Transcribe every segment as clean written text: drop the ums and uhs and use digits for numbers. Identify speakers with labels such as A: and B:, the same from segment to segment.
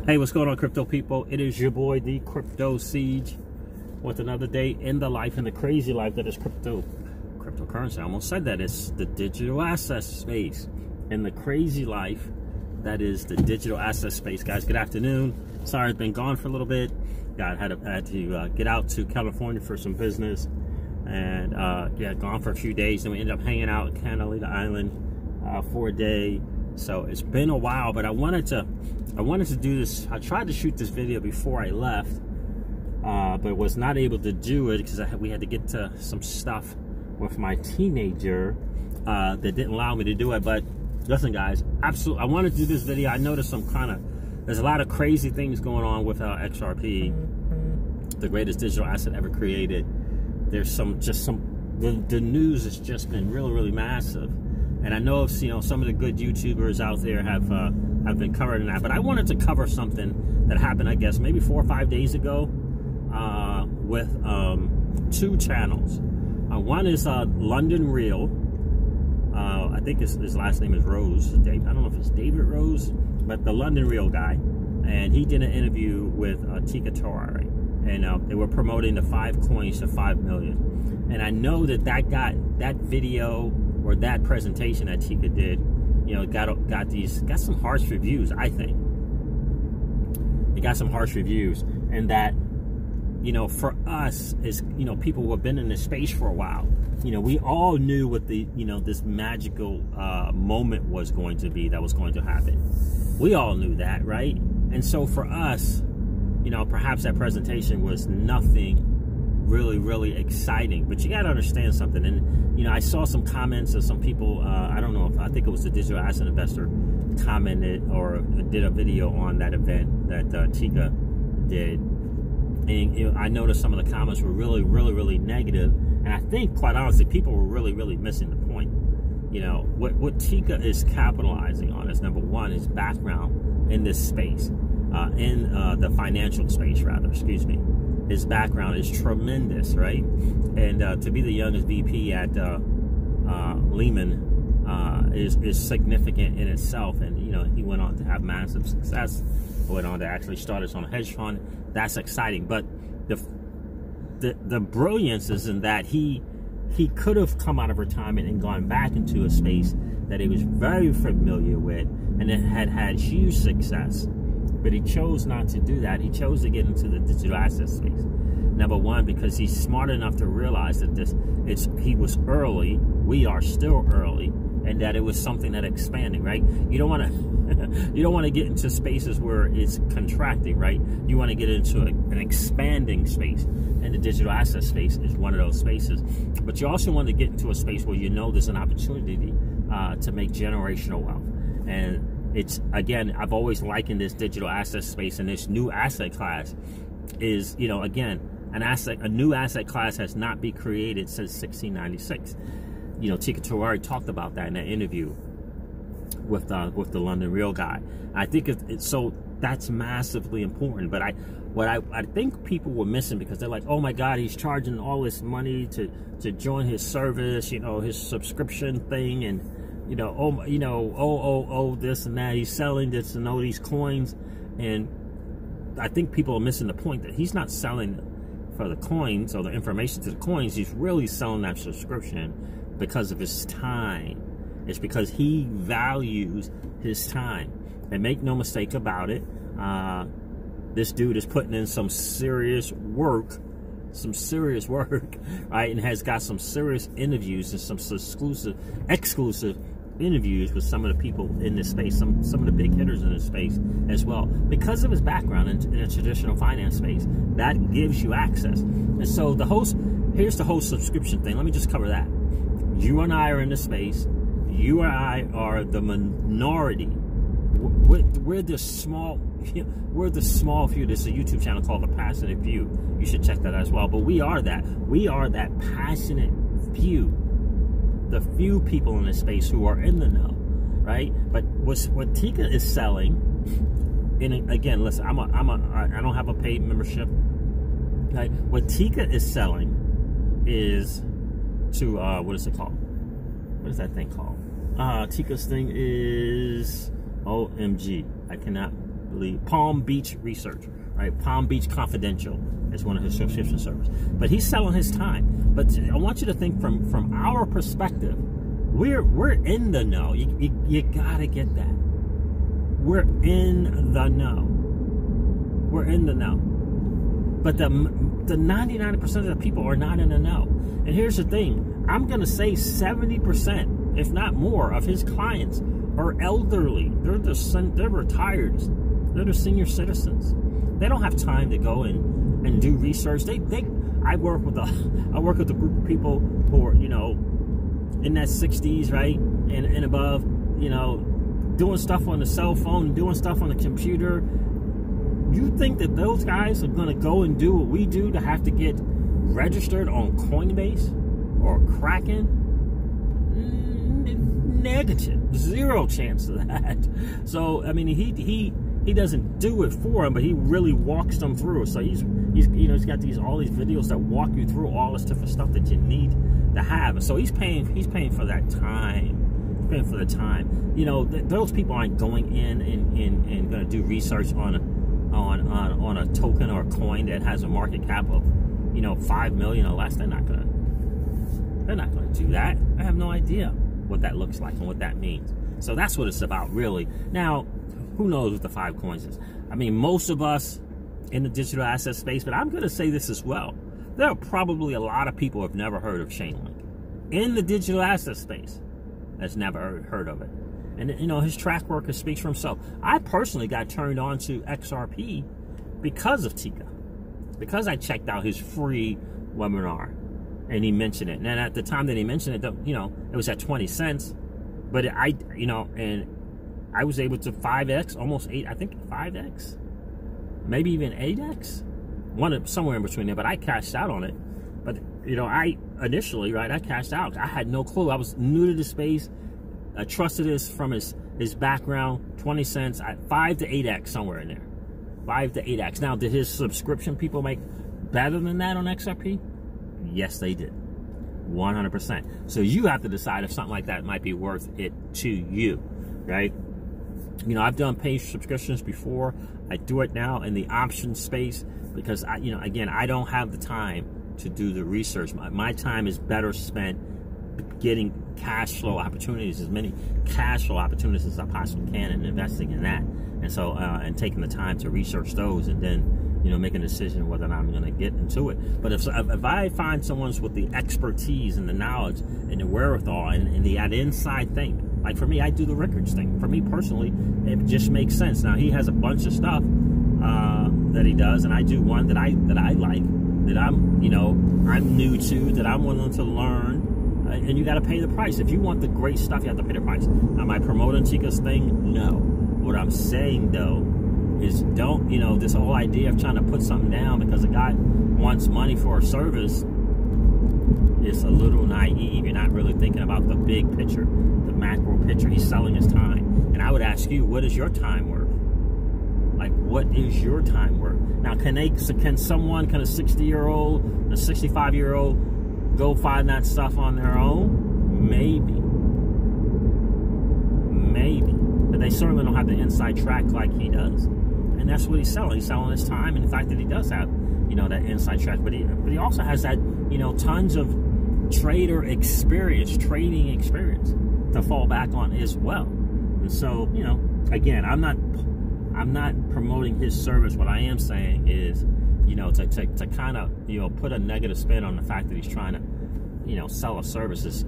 A: Hey, what's going on, crypto people? It is your boy, the Crypto Siege, with another day in the life, in the crazy life that is cryptocurrency. I almost said that. It's the digital asset space, in the crazy life that is the digital asset space. Guys, good afternoon. Sorry, I've been gone for a little bit. Had to get out to California for some business, and yeah, gone for a few days. Then we ended up hanging out at Catalina Island for a day. So it's been a while, but I wanted to do this. I tried to shoot this video before I left, but was not able to do it because we had to get to some stuff with my teenager that didn't allow me to do it. But listen, guys, absolutely, I wanted to do this video. I noticed there's a lot of crazy things going on with XRP, the greatest digital asset ever created. There's the news has just been really massive. And I know, some of the good YouTubers out there have been covering that, but I wanted to cover something that happened, I guess, maybe 4 or 5 days ago, with two channels. One is London Real. I think his last name is Rose. I don't know if it's David Rose, but the London Real guy, and he did an interview with Tika Torari, and they were promoting the 5 coins to 5 million. And I know that video, or that presentation that Tika did, got some harsh reviews. I think it got some harsh reviews, and that, for us, is people who have been in this space for a while, we all knew what the this magical moment was going to be, that was going to happen. We all knew that, right? And so for us, perhaps that presentation was nothing really exciting, but you got to understand something. And I saw some comments of some people, I think it was the digital asset investor, commented or did a video on that event that Tika did, and I noticed some of the comments were really negative, and I think, quite honestly, people were really missing the point. What Tika is capitalizing on is, number one, his background in this space, in the financial space, rather, excuse me. His background is tremendous, right? And to be the youngest VP at Lehman is significant in itself. And he went on to have massive success. Went on to actually start his own hedge fund. That's exciting. But the brilliance is in that he could have come out of retirement and gone back into a space that he was very familiar with, and it had huge success. But he chose not to do that. He chose to get into the digital asset space. Number one, because he's smart enough to realize that he was early. We are still early, and that it was something that expanding, right? You don't want to get into spaces where it's contracting, right? You want to get into an expanding space, and the digital asset space is one of those spaces. But you also want to get into a space where there's an opportunity to make generational wealth. And it's, again, I've always likened this digital asset space and this new asset class is, again, a new asset class has not been created since 1696. Tika Torari talked about that in that interview with the London Real guy. I think so that's massively important. But what I think people were missing, because they're like, oh my God, he's charging all this money to join his service, his subscription thing, and this and that. He's selling this and all these coins. And I think people are missing the point that he's not selling for the coins or the information to the coins. He's really selling that subscription because of his time. It's because he values his time. And make no mistake about it, this dude is putting in some serious work, right? And has got some serious interviews and some exclusive interviews with some of the people in this space, some of the big hitters in this space as well, because of his background in a traditional finance space. That gives you access. And so here's the whole subscription thing. Let me just cover that. You and I are in the space. You and I are the minority. We're the small few. There's a YouTube channel called The Passionate Few. You should check that out as well. But we are that passionate few. The few people in this space who are in the know, right? But what Tika is selling, and again, listen, I don't have a paid membership. Right? What Tika is selling is to what is it called? What is that thing called? Tika's thing is OMG. I cannot believe. Palm Beach Research, right? Palm Beach Confidential is one of his subscription services. But he's selling his time. But I want you to think from our perspective, we're in the know. You gotta get that. We're in the know. We're in the know. But the 99% of the people are not in the know. And here's the thing. I'm going to say 70%, if not more, of his clients are elderly. They're retired. They're the senior citizens. They don't have time to go and do research. I work with a group of people who are, in that 60s, right? And above, doing stuff on the cell phone, doing stuff on the computer. You think that those guys are going to go and do what we do to have to get registered on Coinbase or Kraken? Negative. Zero chance of that. So, I mean, he doesn't do it for them, but he really walks them through. So he's got all these videos that walk you through all this different stuff that you need to have. And so he's paying for that time. He's paying for the time. Those people aren't going in and going to do research on a token or a coin that has a market cap of 5 million or less. They're not gonna do that. I have no idea what that looks like and what that means. So that's what it's about, really. Now, who knows what the 5 coins is? I mean, most of us in the digital asset space, but I'm gonna say this as well. There are probably a lot of people who have never heard of Chainlink in the digital asset space that's never heard of it. And, his track record speaks for himself. I personally got turned on to XRP because of Tika. Because I checked out his free webinar and he mentioned it. And at the time that he mentioned it, it was at 20 cents. But and I was able to 5X, almost 8, I think 5X, maybe even 8X. Somewhere in between there, but I cashed out on it. But, I initially, right, I cashed out. I had no clue. I was new to the space. I trusted this from his background, 20 cents, 5 to 8X, somewhere in there. 5 to 8X. Now, did his subscription people make better than that on XRP? Yes, they did. 100%. So you have to decide if something like that might be worth it to you, right? I've done paid subscriptions before. I do it now in the option space because, again, I don't have the time to do the research. My time is better spent getting cash flow opportunities, as many cash flow opportunities as I possibly can, and investing in that. And so, and taking the time to research those, and then, make a decision whether or not I'm going to get into it. But if I find someone with the expertise and the knowledge and the wherewithal and the inside thing, like for me, I do the Rickards thing. For me personally, it just makes sense. Now he has a bunch of stuff that he does, and I do one that I like, that I'm new to, that I'm willing to learn. And you got to pay the price. If you want the great stuff, you have to pay the price. Am I promoting Tika's thing? No. What I'm saying, though, is don't, this whole idea of trying to put something down because a guy wants money for a service is a little naive. You're not really thinking about the big picture, the macro picture. He's selling his time. And I would ask you, what is your time worth? Like, what is your time worth? Now, can a 60-year-old, a 65-year-old, go find that stuff on their own? Maybe. But they certainly don't have the inside track like he does. And that's what he's selling. He's selling his time, and the fact that he does have, that inside track. But he also has that, tons of trading experience to fall back on as well. And so, again, I'm not promoting his service. What I am saying is, to kind of, put a negative spin on the fact that he's trying to, sell a service is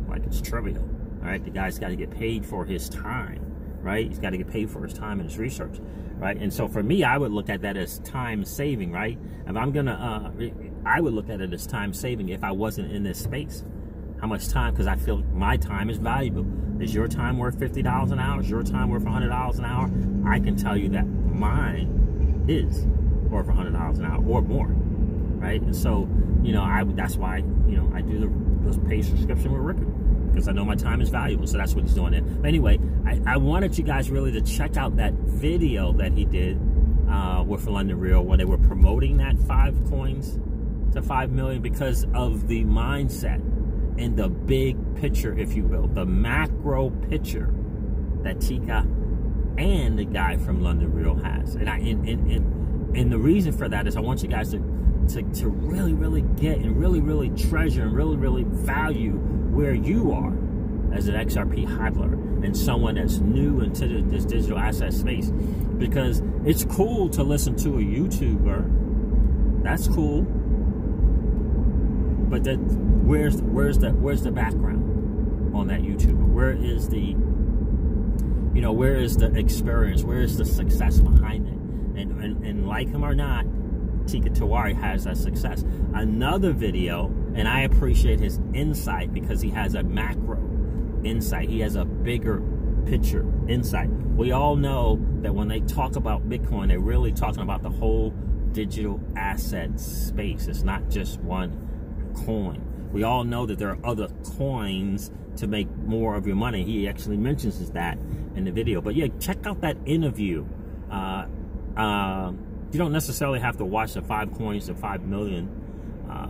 A: like it's trivial. All right, the guy's got to get paid for his time, right? He's got to get paid for his time and his research, right? And so for me, I would look at that as time saving, right? If I'm gonna, I would look at it as time saving if I wasn't in this space. How much time? Because I feel my time is valuable. Is your time worth $50 an hour? Is your time worth $100 an hour? I can tell you that mine is worth $100 an hour or more, right? And so, that's why, I do the paid subscription with Rickard, because I know my time is valuable. So that's what he's doing there. But anyway, I wanted you guys really to check out that video that he did with London Real, where they were promoting that 5 coins to 5 million because of the mindset and the big picture, if you will, the macro picture that Tika and the guy from London Real has. And the reason for that is I want you guys to really, really get and really, really treasure and really, really value where you are as an XRP hodler and someone that's new into this digital asset space. Because it's cool to listen to a YouTuber. That's cool. But where's the background on that YouTuber? Where is the experience? Where is the success behind it? And like him or not, Tika Tawari has that success. Another video, and I appreciate his insight because he has a macro insight. He has a bigger picture insight. We all know that when they talk about Bitcoin, they're really talking about the whole digital asset space. It's not just one coin. We all know that there are other coins to make more of your money. He actually mentions that in the video. But yeah, check out that interview. You don't necessarily have to watch the 5 coins to 5 million,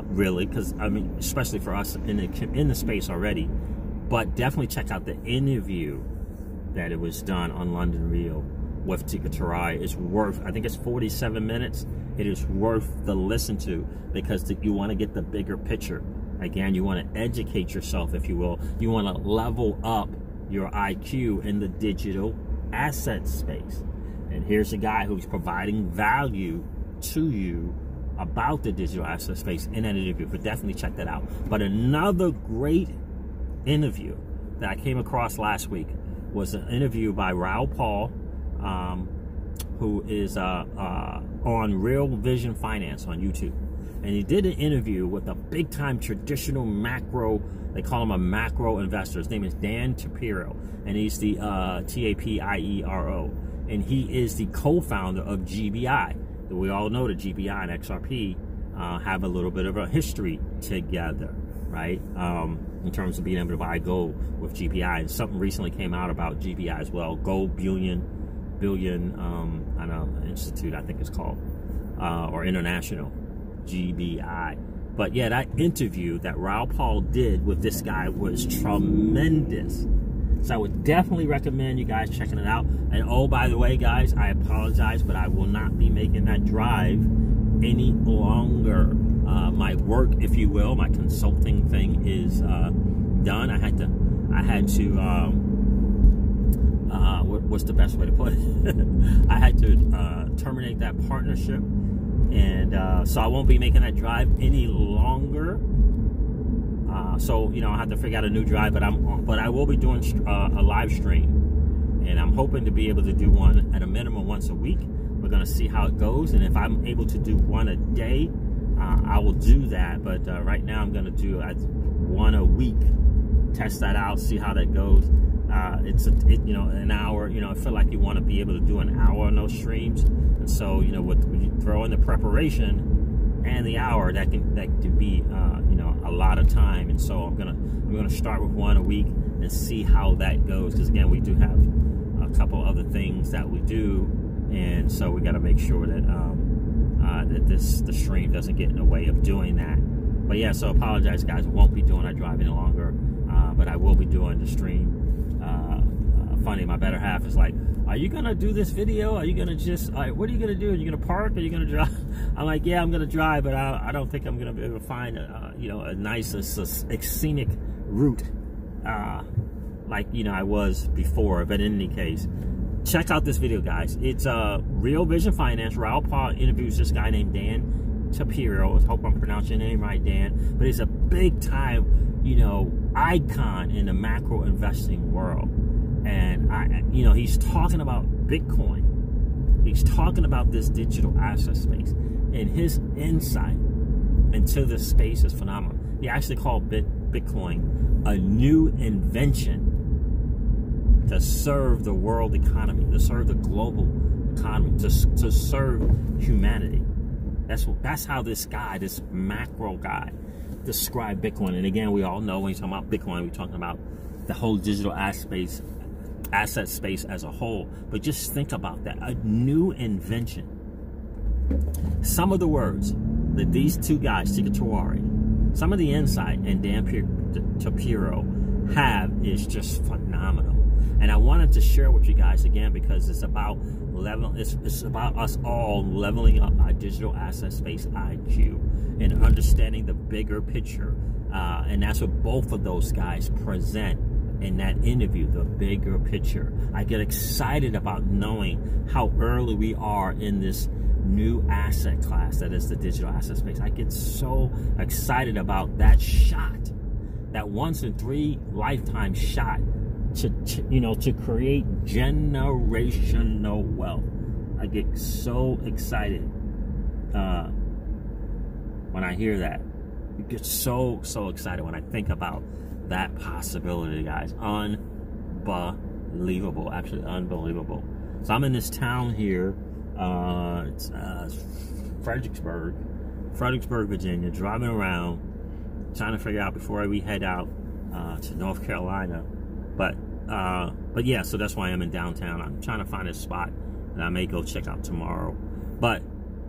A: really, because I mean, especially for us in the space already. But definitely check out the interview that it was done on London Real with Tika Tawari. It's worth, I think it's 47 minutes. It is worth the listen to because you want to get the bigger picture. Again, you want to educate yourself, if you will. You want to level up your IQ in the digital asset space. And here's a guy who's providing value to you about the digital asset space in that interview. But definitely check that out. But another great interview that I came across last week was an interview by Raoul Pal, who is on Real Vision Finance on YouTube. And he did an interview with a big-time traditional macro, they call him a macro investor. His name is Dan Tapiero, and he's the Tapiero. And he is the co-founder of GBI. We all know that GBI and XRP have a little bit of a history together, right? In terms of being able to buy gold with GBI. And something recently came out about GBI as well. Gold Billion I don't know, Institute, I think it's called, or International, GBI. But yeah, that interview that Raoul Pal did with this guy was tremendous. So I would definitely recommend you guys checking it out. And oh, by the way, guys, I apologize, but I will not be making that drive any longer. My work, if you will, my consulting thing is done. I had to what's the best way to put it? I had to terminate that partnership, and so I won't be making that drive any longer. So you know, I have to figure out a new drive, but I will be doing a live stream, and I'm hoping to be able to do one at a minimum once a week. We're gonna see how it goes, and if I'm able to do one a day, I will do that. But right now, I'm gonna do one a week. Test that out, see how that goes. It's you know, an hour. You know, I feel like you want to be able to do an hour on those streams, and so you know, when you throw in the preparation and the hour, that can be you know, a lot of time. And so I'm gonna start with one a week and see how that goes. Because again, we do have a couple other things that we do, and so we got to make sure that the stream doesn't get in the way of doing that. But yeah, so apologize, guys. I won't be doing that drive any longer, but I will be doing the stream. Funny, my better half is like, are you gonna do this video? Are you gonna just, what are you gonna do? Are you gonna park? Are you gonna drive? I'm like, yeah, I'm gonna drive, but I don't think I'm gonna be able to find you know, a nice scenic route like, you know, I was before. But in any case, check out this video, guys. It's Real Vision Finance. Raoul Pal interviews this guy named Dan Tapiero. I hope I'm pronouncing your name right, Dan. But he's a big time, you know, icon in the macro investing world. And you know, he's talking about Bitcoin. He's talking about this digital asset space, and his insight into this space is phenomenal. He actually called Bitcoin a new invention to serve the world economy, to serve the global economy, to serve humanity. That's how this guy, this macro guy, described Bitcoin. And again, we all know when you're talking about Bitcoin, we're talking about the whole digital asset space as a whole. But just think about that, a new invention. Some of the words that these two guys, Tika Tawari, some of the insight and Dan Tapiero have is just phenomenal. And I wanted to share with you guys again because it's about it's about us all leveling up our digital asset space IQ and understanding the bigger picture. And that's what both of those guys present in that interview, the bigger picture. I get excited about knowing how early we are in this new asset class that is the digital asset space. I get so excited about that shot, that once in 3 lifetime shot to create generational wealth. I get so excited when I hear that. I get so excited when I think about that possibility, guys. Unbelievable, absolutely unbelievable. So I'm in this town here, it's Fredericksburg, Virginia, driving around, trying to figure out before we head out to North Carolina. But yeah, so that's why I'm in downtown. I'm trying to find a spot that I may go check out tomorrow. But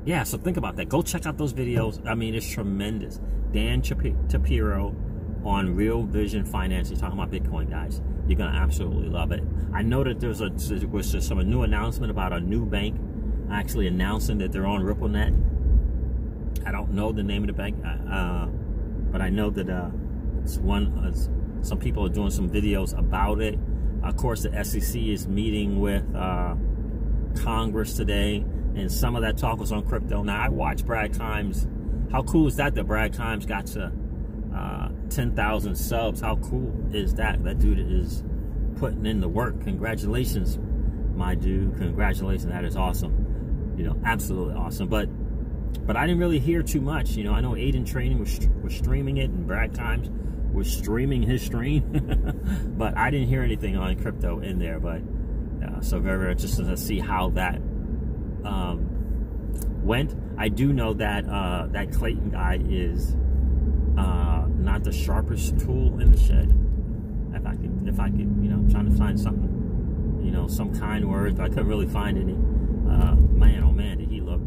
A: yeah, so think about that. Go check out those videos. I mean, it's tremendous. Dan Shapiro on Real Vision Financing, talking about Bitcoin, guys. You're gonna absolutely love it. I know that there was just some new announcement about a new bank actually announcing that they're on RippleNet. I don't know the name of the bank, but I know that it's one. Some people are doing some videos about it. Of course, the SEC is meeting with Congress today, and some of that talk was on crypto. Now, I watched Brad Kimes. How cool is that Brad Kimes got to 10,000 subs? How cool is that? That dude is putting in the work. Congratulations, my dude. Congratulations. That is awesome. You know, absolutely awesome. But I didn't really hear too much. You know, I know Aiden Training was streaming it, and Brad Kimes was streaming his stream, but I didn't hear anything on crypto in there. But so very interesting to see how that went. I do know that that Clayton guy is not the sharpest tool in the shed. If I could, you know, I'm trying to find something, you know, some kind words, but I couldn't really find any. Man, oh man, did he look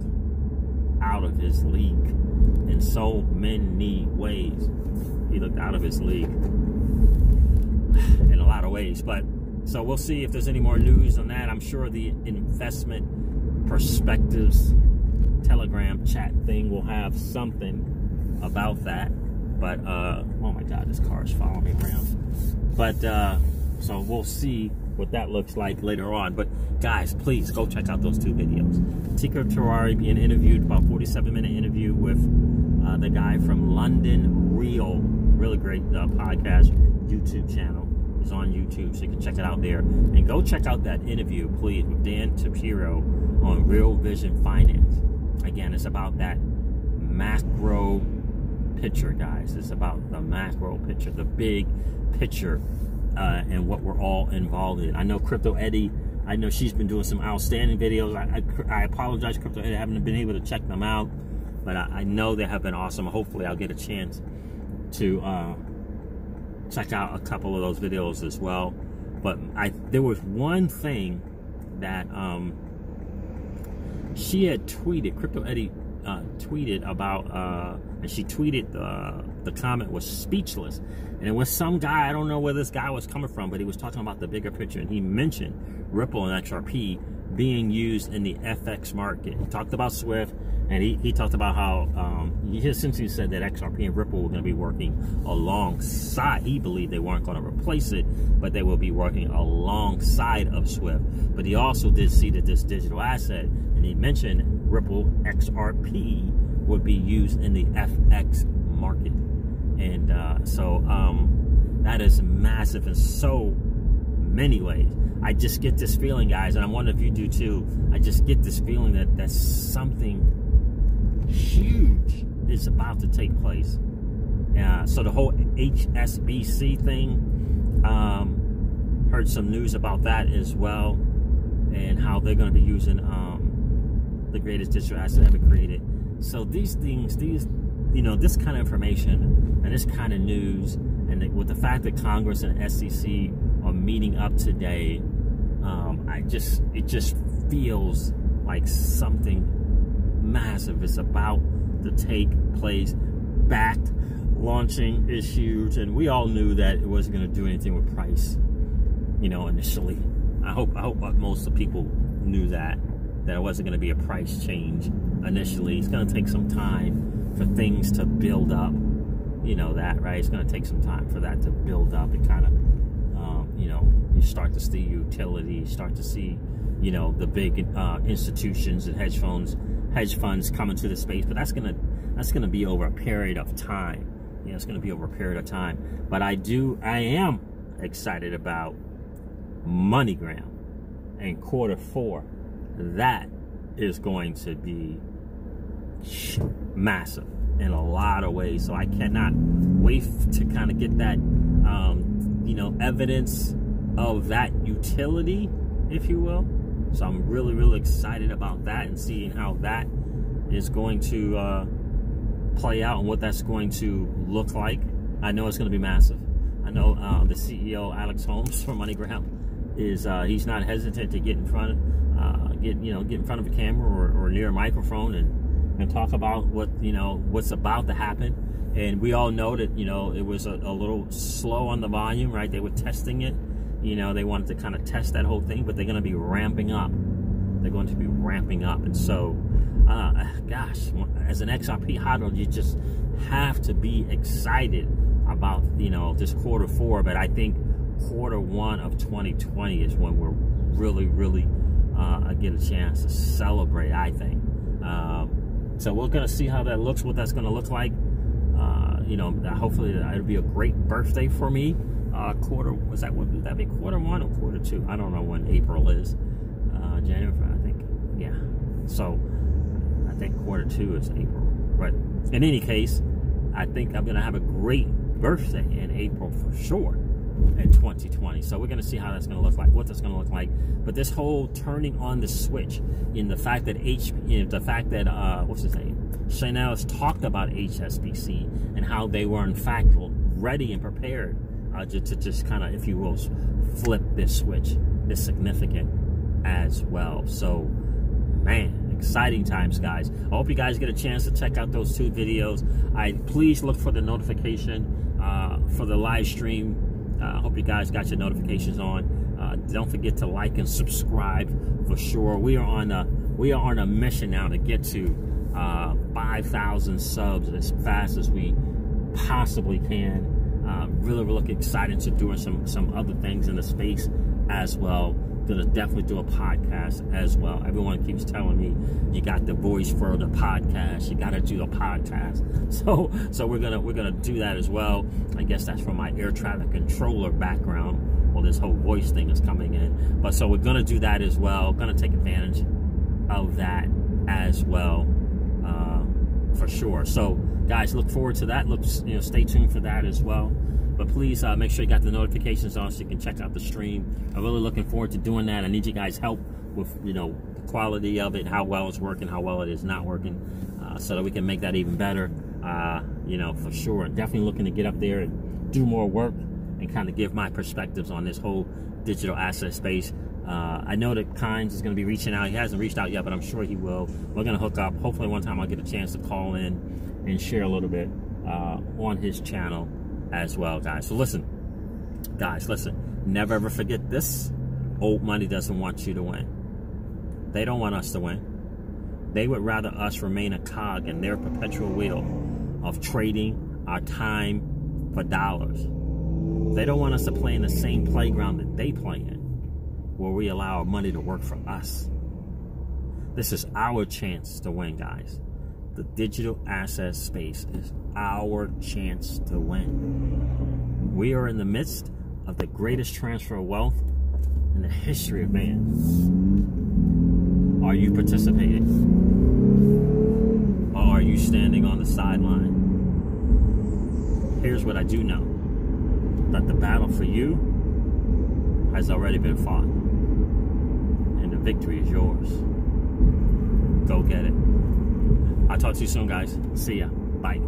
A: out of his league in so many ways. He looked out of his league in a lot of ways. But so we'll see if there's any more news on that. I'm sure the investment perspectives Telegram chat thing will have something about that. But oh my God, this car is following me around. But so we'll see what that looks like later on. But guys, please go check out those 2 videos. Tika Terrari being interviewed, about 47-minute interview with the guy from London Real. Really great podcast, YouTube channel. It's on YouTube, so you can check it out there. And go check out that interview, please, with Dan Shapiro on Real Vision Finance. Again, it's about that macro picture, guys. It's about the macro picture, the big picture, and what we're all involved in. I know Crypto Eddie, I know she's been doing some outstanding videos. I apologize, Crypto Eddie, I haven't been able to check them out, but I know they have been awesome. Hopefully I'll get a chance to check out a couple of those videos as well. But there was one thing that she had tweeted, Crypto Eddie tweeted about, and she tweeted the comment was speechless, and it was some guy, I don't know where this guy was coming from, but he was talking about the bigger picture, and he mentioned Ripple and XRP being used in the FX market. He talked about Swift, and he talked about how he essentially said that XRP and Ripple were going to be working alongside. He believed they weren't going to replace it, but they will be working alongside of Swift. But he also did see that this digital asset, and he mentioned Ripple XRP would be used in the FX market. And so that is massive in so many ways. I just get this feeling, guys, and I wonder if you do too. I just get this feeling that something huge is about to take place. So the whole HSBC thing, heard some news about that as well, and how they're going to be using the greatest digital asset ever created. So these things, you know, this kind of information and this kind of news, and with the fact that Congress and SEC are meeting up today, it just feels like something massive is about to take place. Backed launching is huge, and we all knew that it wasn't going to do anything with price. you know, initially. I hope most of the people knew that it wasn't going to be a price change initially. It's going to take some time for things to build up. You know that, right? It's going to take some time for that to build up and kind of, you know, you start to see utilities, start to see, you know, the big institutions and hedge funds come into the space. But that's gonna be over a period of time. You know, it's gonna be over a period of time. But I am excited about MoneyGram and Q4. That is going to be massive in a lot of ways. So I cannot wait to kind of get that, you know, evidence of that utility, if you will. So I'm really, really excited about that and seeing how that is going to play out and what that's going to look like. I know it's going to be massive. I know the CEO, Alex Holmes from MoneyGram, is he's not hesitant to get in front of a camera or near a microphone and talk about what's about to happen. And we all know that, you know, it was a little slow on the volume, right? They were testing it. You know, they wanted to kind of test that whole thing, but they're going to be ramping up. They're going to be ramping up. And so, gosh, as an XRP hodler, you just have to be excited about, you know, this Q4. But I think Q1 of 2020 is when we're really, really get a chance to celebrate, I think. So we're going to see how that looks, what that's going to look like. You know, hopefully it'll be a great birthday for me. Would that be Q1 or Q2? I don't know when April is. January, I think. Yeah. So I think Q2 is April. But in any case, I think I'm going to have a great birthday in April for sure in 2020. So we're going to see how that's going to look like, what that's going to look like. But this whole turning on the switch in the fact that what's his name? Chanel has talked about HSBC and how they were in fact ready and prepared to just kind of, if you will, flip this switch is significant as well. So, man, exciting times, guys. I hope you guys get a chance to check out those 2 videos. Please look for the notification for the live stream. I hope you guys got your notifications on. Don't forget to like and subscribe for sure. We are on a mission now to get to 5,000 subs as fast as we possibly can. Really, really excited to doing some other things in the space as well. Gonna definitely do a podcast as well. Everyone keeps telling me you got the voice for the podcast. You got to do a podcast. So we're gonna do that as well. I guess that's from my air traffic controller background. Well, this whole voice thing is coming in, but so we're gonna do that as well. Gonna take advantage of that as well, for sure. So guys, look forward to that. Stay tuned for that as well. But please make sure you got the notifications on so you can check out the stream. I'm really looking forward to doing that. I need you guys' help with, you know, the quality of it, how well it's working, how well it is not working, so that we can make that even better. You know, for sure. Definitely looking to get up there and do more work and kind of give my perspectives on this whole digital asset space. I know that Kynes is going to be reaching out. He hasn't reached out yet, but I'm sure he will. We're going to hook up. Hopefully one time I'll get a chance to call in and share a little bit on his channel as well, guys. So listen, never ever forget this. Old money doesn't want you to win. They don't want us to win. They would rather us remain a cog in their perpetual wheel of trading our time for dollars. They don't want us to play in the same playground that they play in, where we allow our money to work for us. This is our chance to win, guys. The digital asset space is our chance to win. We are in the midst of the greatest transfer of wealth in the history of man. Are you participating? Or are you standing on the sideline? Here's what I do know. That the battle for you has already been fought. And the victory is yours. Go get it. I'll talk to you soon, guys. See ya. Bye.